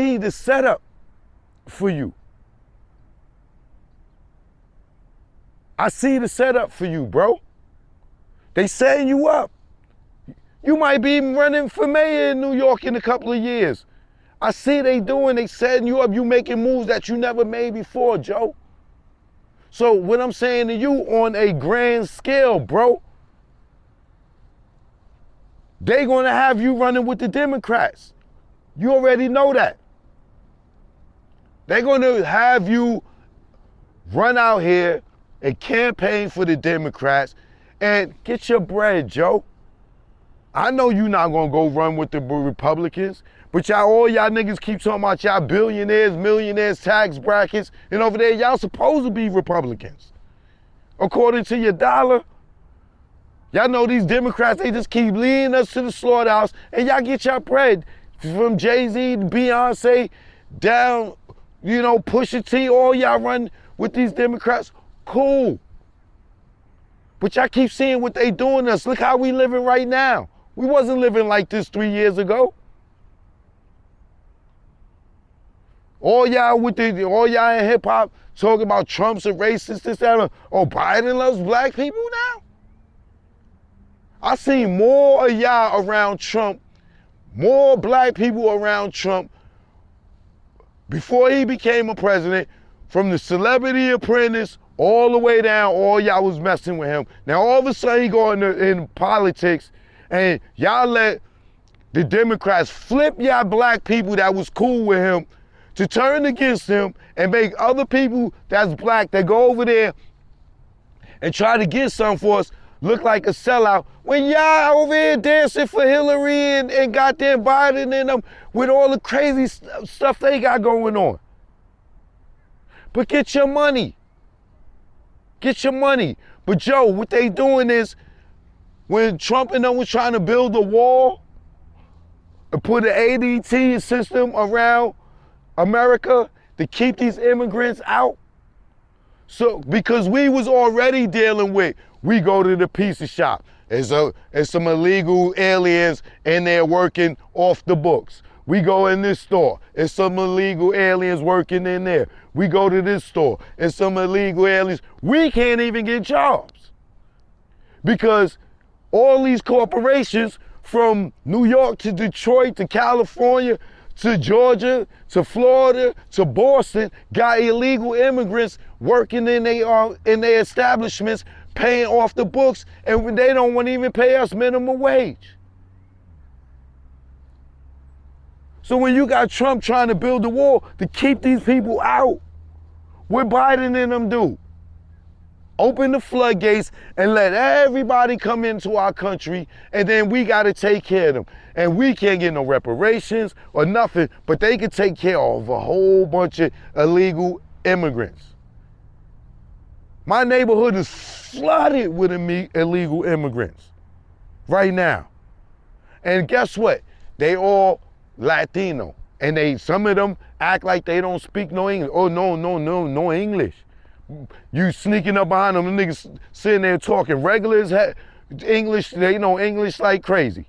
see the setup for you. I see the setup for you, bro. They setting you up. You might be running for mayor in New York in a couple of years. I see they setting you up. You making moves that you never made before, Joe. So what I'm saying to you on a grand scale, bro, they gonna have you running with the Democrats. You already know that. They're gonna have you run out here and campaign for the Democrats and get your bread, Joe. I know you're not gonna go run with the Republicans, but all y'all niggas keep talking about y'all billionaires, millionaires, tax brackets, and over there y'all supposed to be Republicans. According to your dollar, y'all know these Democrats, they just keep leading us to the slaughterhouse, and y'all get your bread from Jay-Z to Beyonce down, Pusha T, all y'all run with these Democrats. Cool. But y'all keep seeing what they doing to us. Look how we living right now. We wasn't living like this 3 years ago. All y'all in hip hop talking about Trump's a racist, this, that. Oh, Biden loves black people now? I seen more of y'all around Trump, more black people around Trump before he became a president, from the Celebrity Apprentice all the way down, all y'all was messing with him. Now all of a sudden he go in politics, and y'all let the Democrats flip y'all black people that was cool with him to turn against him and make other people that's black that go over there and try to get something for us look like a sellout, when y'all over here dancing for Hillary and goddamn Biden and them with all the crazy stuff they got going on. But get your money. Get your money. But Joe, what they doing is, when Trump and them was trying to build a wall and put an ADT system around America to keep these immigrants out, so because we was already dealing with, we go to the pizza shop, there's some illegal aliens in there working off the books. We go in this store, there's some illegal aliens working in there. We go to this store, there's some illegal aliens. We can't even get jobs because all these corporations from New York to Detroit to California to Georgia to Florida to Boston got illegal immigrants working in their establishments, paying off the books, and they don't want to even pay us minimum wage. So when you got Trump trying to build a wall to keep these people out, what Biden and them do? Open the floodgates and let everybody come into our country, and then we got to take care of them. And we can't get no reparations or nothing, but they can take care of a whole bunch of illegal immigrants. My neighborhood is flooded with illegal immigrants right now. And guess what? They all Latino. And some of them act like they don't speak no English. Oh, no English. You sneaking up behind them, the niggas sitting there talking regular as English. They know English like crazy.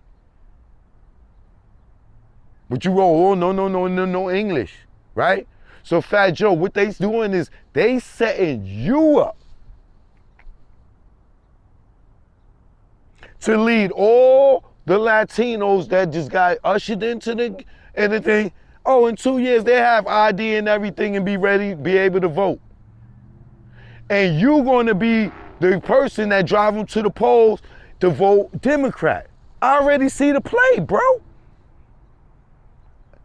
But you roll, oh, no English, right? So Fat Joe, what they doing is they setting you up to lead all the Latinos that just got ushered into anything. Oh, in 2 years they have ID and everything and be ready, be able to vote. And you gonna be the person that drive them to the polls to vote Democrat. I already see the play, bro.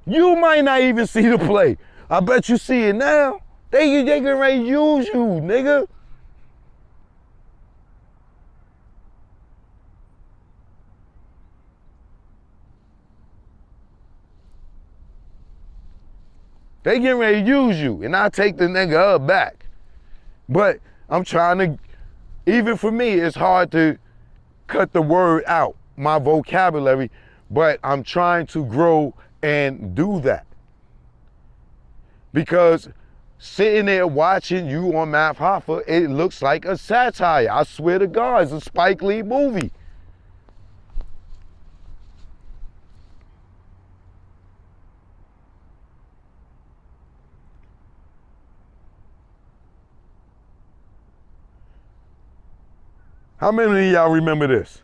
You might not even see the play. I bet you see it now. They getting ready to use you, nigga. They getting ready to use you, and I take the nigga up back. But I'm trying to, even for me, it's hard to cut the word out, my vocabulary, but I'm trying to grow and do that. Because sitting there watching you on Math Hoffa, it looks like a satire. I swear to God, it's a Spike Lee movie. How many of y'all remember this?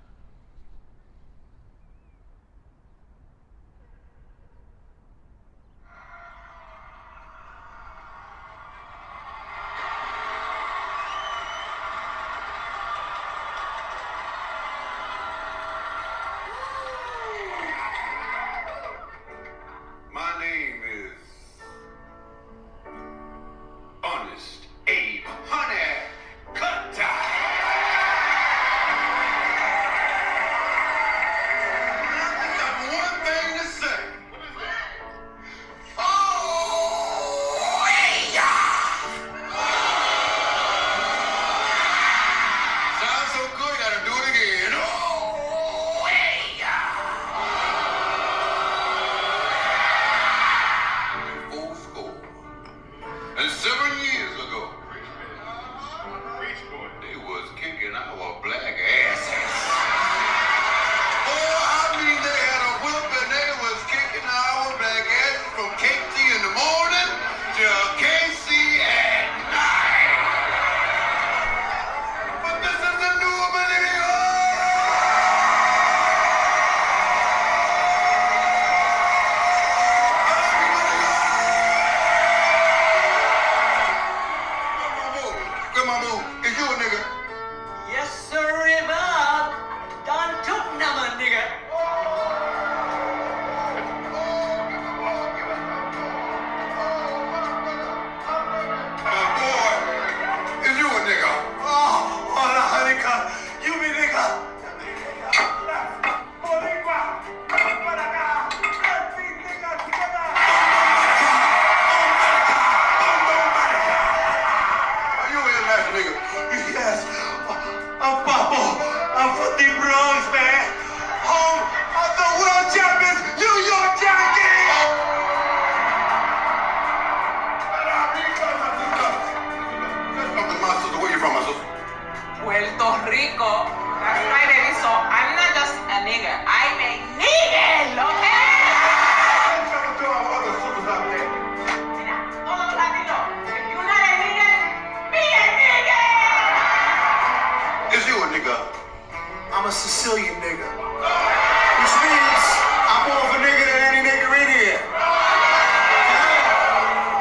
I'm a Sicilian nigga, which means I'm more of a nigga than any nigga in here.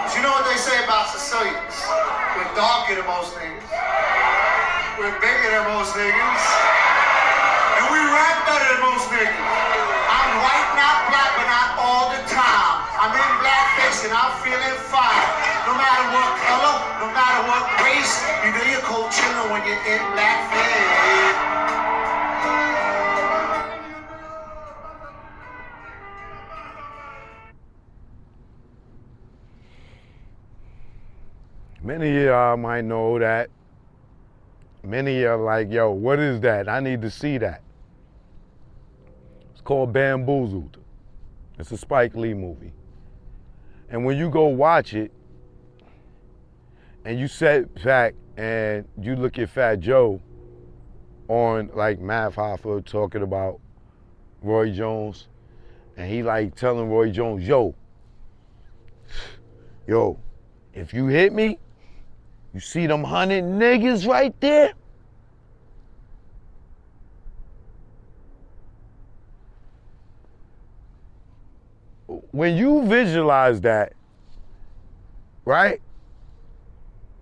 But you know what they say about Sicilians? We're darker than most niggas. We're bigger than most niggas. And we rap better than most niggas. I'm white, not black, but not all the time. I'm in blackface and I'm feeling fine. No matter what color, no matter what race, you know you're cold chillin' when you're in blackface. Many of y'all might know that. Many of y'all like, yo, what is that? I need to see that. It's called Bamboozled. It's a Spike Lee movie. And when you go watch it, and you sit back and you look at Fat Joe on like Math Hoffa talking about Roy Jones, and he like telling Roy Jones, yo, if you hit me, you see them 100 niggas right there? When you visualize that, right?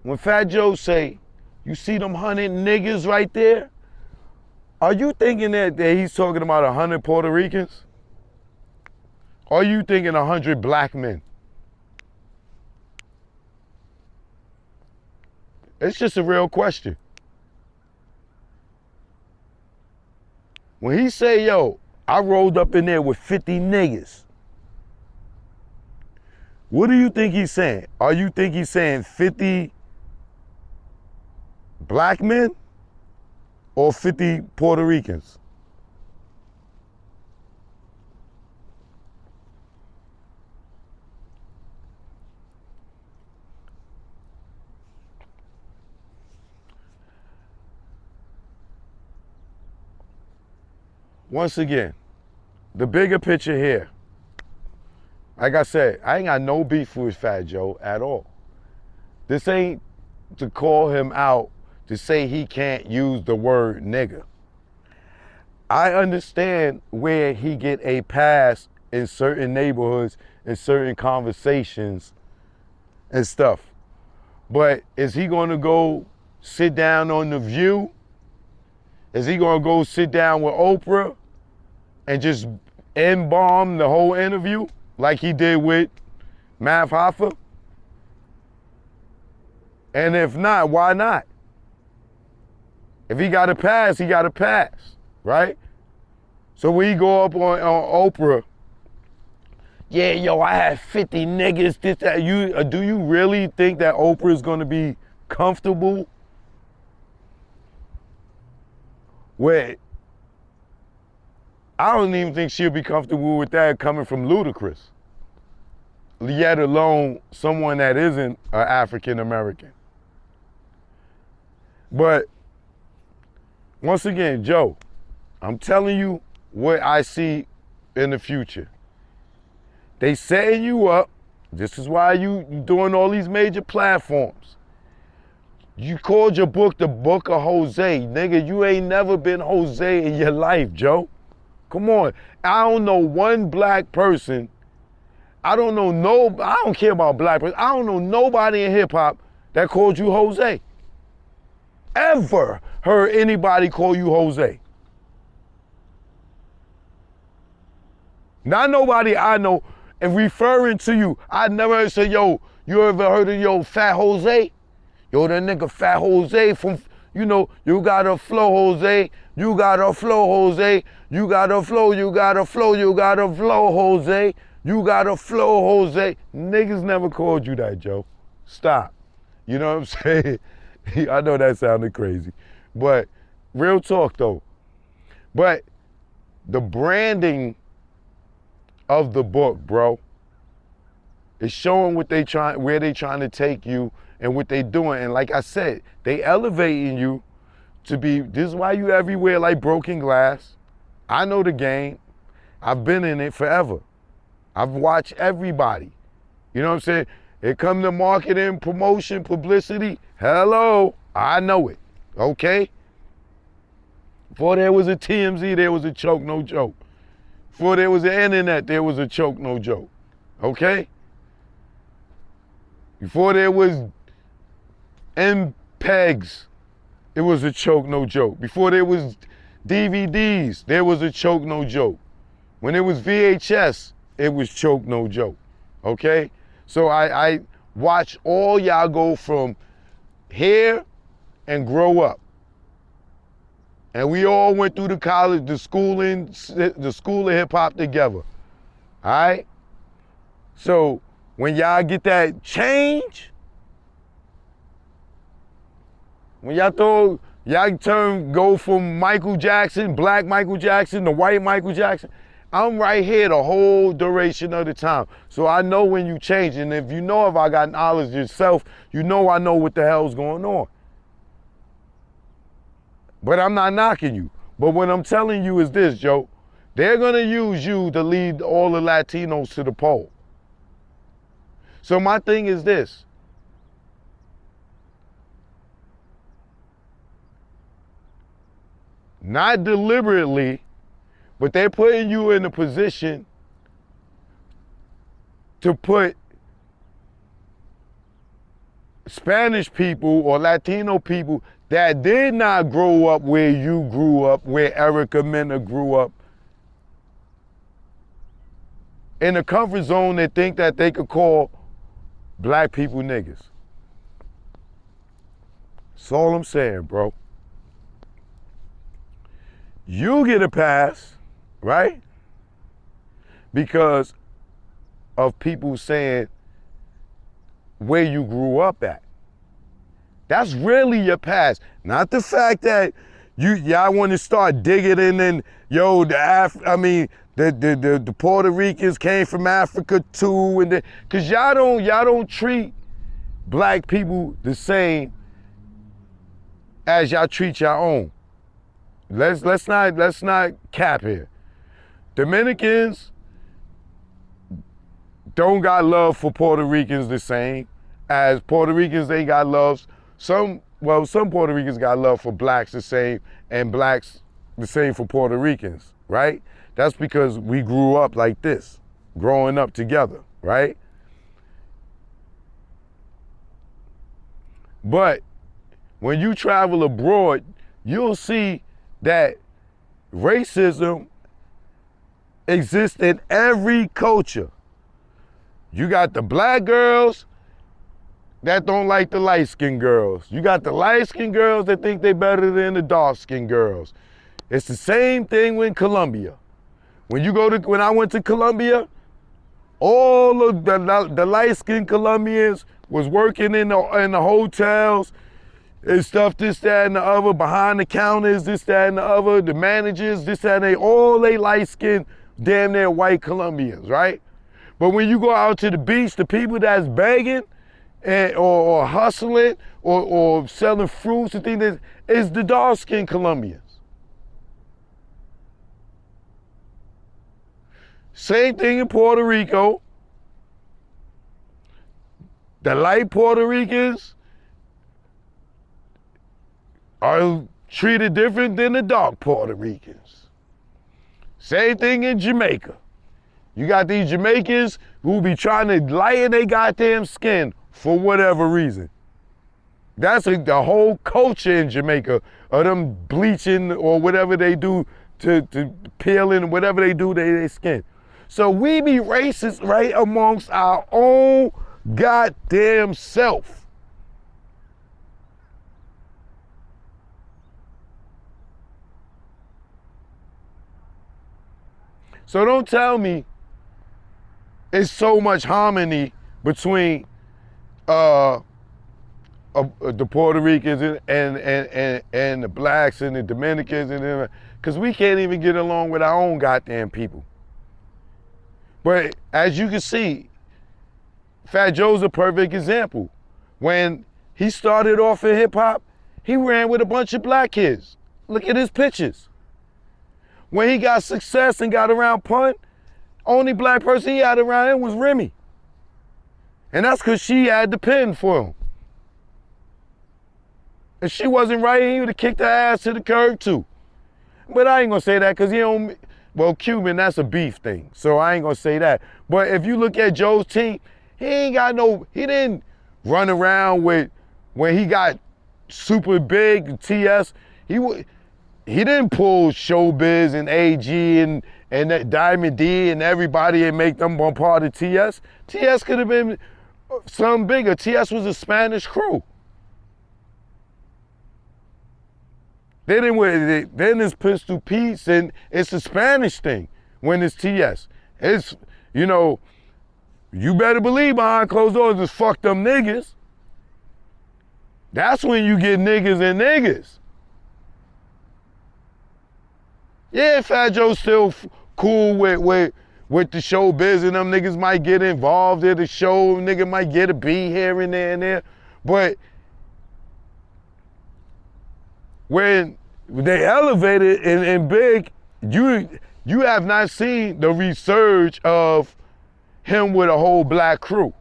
When Fat Joe say, you see them 100 niggas right there? Are you thinking that he's talking about 100 Puerto Ricans? Or are you thinking 100 black men? It's just a real question. When he say, yo, I rolled up in there with 50 niggas, what do you think he's saying? Are you think he's saying 50 black men or 50 Puerto Ricans? Once again, the bigger picture here. Like I said, I ain't got no beef with Fat Joe at all. This ain't to call him out to say he can't use the word nigga. I understand where he get a pass in certain neighborhoods, in certain conversations and stuff. But is he gonna go sit down on The View? Is he gonna go sit down with Oprah and just N-bomb the whole interview like he did with Mav Hoffa? And if not, why not? If he got a pass, he got a pass, right? So when he go up on Oprah, yeah, yo, I had 50 niggas, this, that. Do you really think that Oprah is gonna be comfortable with? I don't even think she'll be comfortable with that coming from Ludacris, yet alone someone that isn't an African American. But once again, Joe, I'm telling you what I see in the future. They setting you up. This is why you doing all these major platforms. You called your book the Book of Jose. Nigga, you ain't never been Jose in your life, Joe. Come on. I don't know one black person. I don't care about black person. I don't know nobody in hip hop that called you Jose. Ever heard anybody call you Jose? Not nobody I know. And referring to you, I never heard say, yo, you ever heard of yo Fat Jose? Yo, that nigga Fat Jose from, you got a flow, Jose. You got a flow, Jose. You got a flow, you got a flow, you got a flow, Jose. You got a flow, Jose. Niggas never called you that, Joe. Stop. You know what I'm saying? I know that sounded crazy. But real talk though. But the branding of the book, bro, is showing where they trying to take you and what they doing. And like I said, they elevating you to be, this is why you everywhere like broken glass. I know the game. I've been in it forever. I've watched everybody. You know what I'm saying? It come to marketing, promotion, publicity. Hello, I know it, okay? Before there was a TMZ, there was a choke, no joke. Before there was the internet, there was a choke, no joke, okay? Before there was MPEGs, it was a choke, no joke. Before there was DVDs, there was a choke, no joke. When it was VHS, it was choke, no joke, okay? So I watch all y'all go from here and grow up. And we all went through the school of hip hop together, all right? So when y'all get that change, when y'all go from Michael Jackson, black Michael Jackson to white Michael Jackson, I'm right here the whole duration of the time. So I know when you change, and if I got knowledge yourself, I know what the hell's going on. But I'm not knocking you. But what I'm telling you is this, Joe. They're gonna use you to lead all the Latinos to the pole. So my thing is this. Not deliberately, but they're putting you in a position to put Spanish people or Latino people that did not grow up where you grew up, where Erica Mena grew up, in a comfort zone that think that they could call black people niggas. That's all I'm saying, bro. You get a pass, right? Because of people saying where you grew up at. That's really your past. Not the fact that y'all want to start digging in and the Puerto Ricans came from Africa too, and cause y'all don't treat black people the same as y'all treat your own. Let's not cap here. Dominicans don't got love for Puerto Ricans the same as Puerto Ricans. They got love. Some well, some Puerto Ricans got love for blacks the same, and blacks the same for Puerto Ricans, right? That's because we grew up like this, growing up together, right? But when you travel abroad, you'll see that racism exists in every culture. You got the black girls that don't like the light-skinned girls. You got the light-skinned girls that think they're better than the dark-skinned girls. It's the same thing in Colombia. When I went to Colombia, all of the light-skinned Colombians was working in the hotels and stuff, this, that, and the other, behind the counters, this, that, and the other, the managers, this, that, and they light-skinned, damn near white Colombians, right? But when you go out to the beach, the people that's begging or hustling or selling fruits and things, is the dark-skinned Colombians. Same thing in Puerto Rico. The light Puerto Ricans are treated different than the dark Puerto Ricans. Same thing in Jamaica. You got these Jamaicans who be trying to lighten their goddamn skin for whatever reason. That's the whole culture in Jamaica of them bleaching or whatever they do to peeling, whatever they do to their skin. So we be racist right amongst our own goddamn self. So don't tell me it's so much harmony between the Puerto Ricans and the blacks and the Dominicans, because we can't even get along with our own goddamn people. But as you can see, Fat Joe's a perfect example. When he started off in hip hop, he ran with a bunch of black kids. Look at his pictures. When he got success and got around Pun, only black person he had around him was Remy. And that's because she had the pen for him. If she wasn't right, he would have kicked her ass to the curb too. But I ain't gonna say that because he don't, well, Cuban, that's a beef thing. So I ain't gonna say that. But if you look at Joe's team, he didn't run around with, when he got super big, TS, he didn't pull Showbiz and AG and that Diamond D and everybody and make them one part of TS. TS could have been something bigger. TS was a Spanish crew. Then it's Pistol Pete's, and it's a Spanish thing when it's TS. It's, you better believe behind closed doors is fuck them niggas. That's when you get niggas and niggas. Yeah, Fat Joe's still cool with the Showbiz, and them niggas might get involved in the show, nigga might get a B here and there, but when they elevated and big, you have not seen the resurge of him with a whole black crew.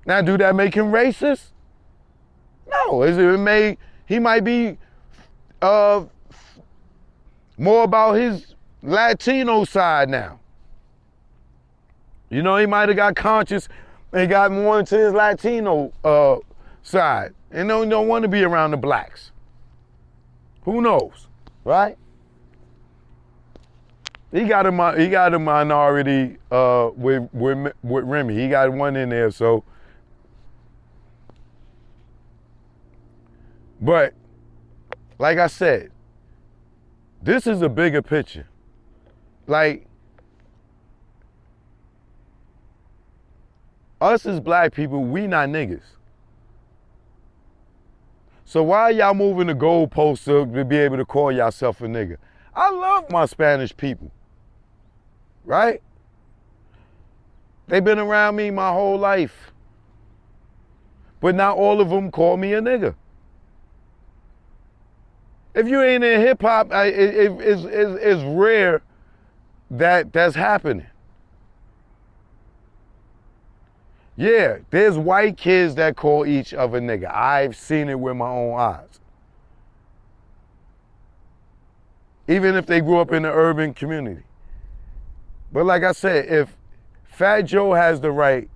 Now, do that make him racist? No, he might be more about his Latino side now. He might have got conscious and got more into his Latino side and don't want to be around the blacks. Who knows, right? He got a minority with Remy. He got one in there, so. But like I said, this is a bigger picture. Like, us as black people, we not niggas. So why are y'all moving the goalposts to be able to call yourself a nigga? I love my Spanish people, right? They've been around me my whole life. But not all of them call me a nigga. If you ain't in hip hop, it's rare that that's happening. Yeah, there's white kids that call each other nigga. I've seen it with my own eyes. Even if they grew up in the urban community. But like I said, if Fat Joe has the right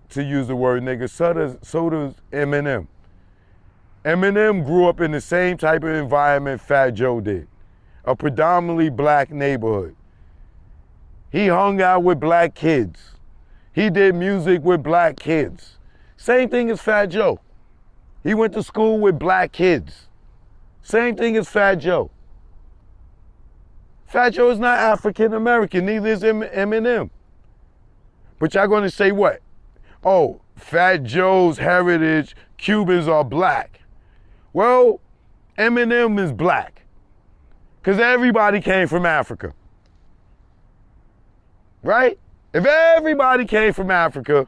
to use the word nigga, so does Eminem. Eminem grew up in the same type of environment Fat Joe did. A predominantly black neighborhood. He hung out with black kids. He did music with black kids. Same thing as Fat Joe. He went to school with black kids. Same thing as Fat Joe. Fat Joe is not African American, neither is Eminem. But y'all gonna say what? Oh, Fat Joe's heritage, Cubans are black. Well, Eminem is black. Because everybody came from Africa. Right? If everybody came from Africa,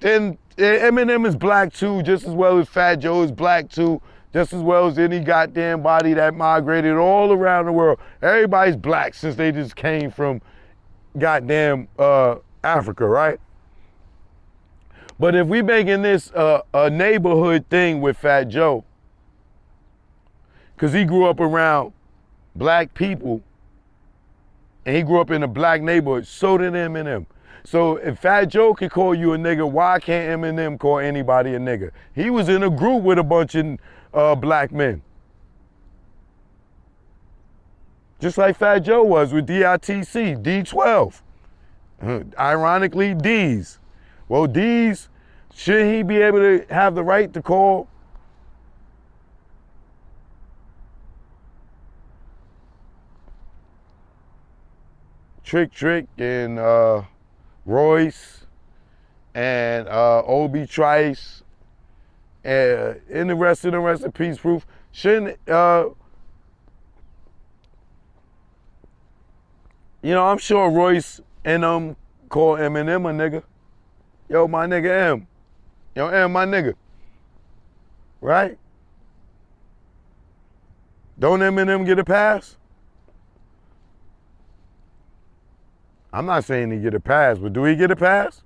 then Eminem is black too, just as well as Fat Joe is black too, just as well as any goddamn body that migrated all around the world. Everybody's black since they just came from goddamn Africa, right? But if we making this a neighborhood thing with Fat Joe, because he grew up around black people, and he grew up in a black neighborhood, so did Eminem. So if Fat Joe could call you a nigga, why can't Eminem call anybody a nigga? He was in a group with a bunch of black men. Just like Fat Joe was with DITC, D12. Ironically, D's. Well, D's, should he be able to have the right to call Trick and Royce and Obi Trice and the rest of the rest of Peace Proof, shouldn't, I'm sure Royce and call Eminem a nigga. Yo, my nigga M. Yo, M, my nigga. Right? Don't Eminem get a pass? I'm not saying he get a pass, but do he get a pass?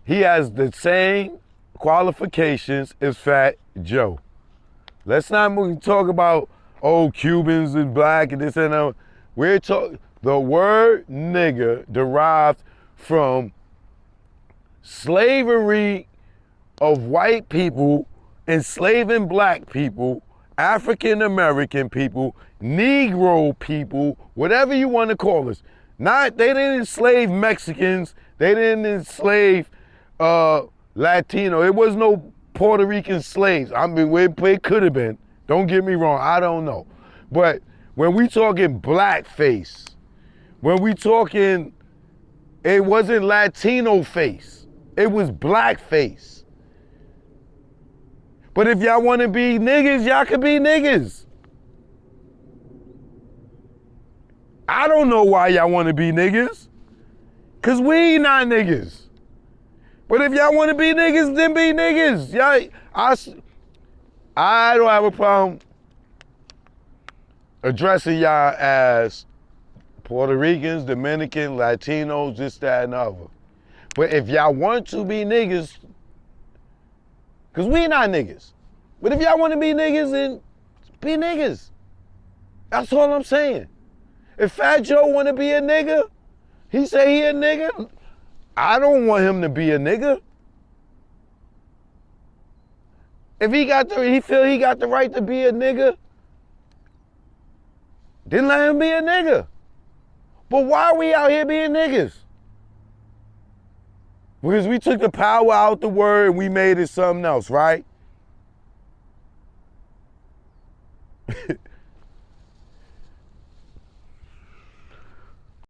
He has the same qualifications as Fat Joe. Let's not talk about, Cubans and black and this and that. We're talking, the word nigga derived from slavery of white people, enslaving black people, African American people, Negro people, whatever you want to call us. They didn't enslave Mexicans, they didn't enslave Latino. It was no Puerto Rican slaves. I mean, it could have been. Don't get me wrong, I don't know. But when we talking blackface, when we talking, it wasn't Latino face. It was blackface. But if y'all want to be niggas, y'all can be niggas. I don't know why y'all want to be niggas. Because we not niggas. But if y'all want to be niggas, then be niggas. I don't have a problem addressing y'all as Puerto Ricans, Dominican, Latinos, this, that, and the other. But if y'all want to be niggas, because we not niggas. But if y'all want to be niggas, then be niggas. That's all I'm saying. If Fat Joe want to be a nigga, he say he a nigga, I don't want him to be a nigga. If he feel he got the right to be a nigga, then let him be a nigga. But why are we out here being niggas? Because we took the power out the word and we made it something else, right?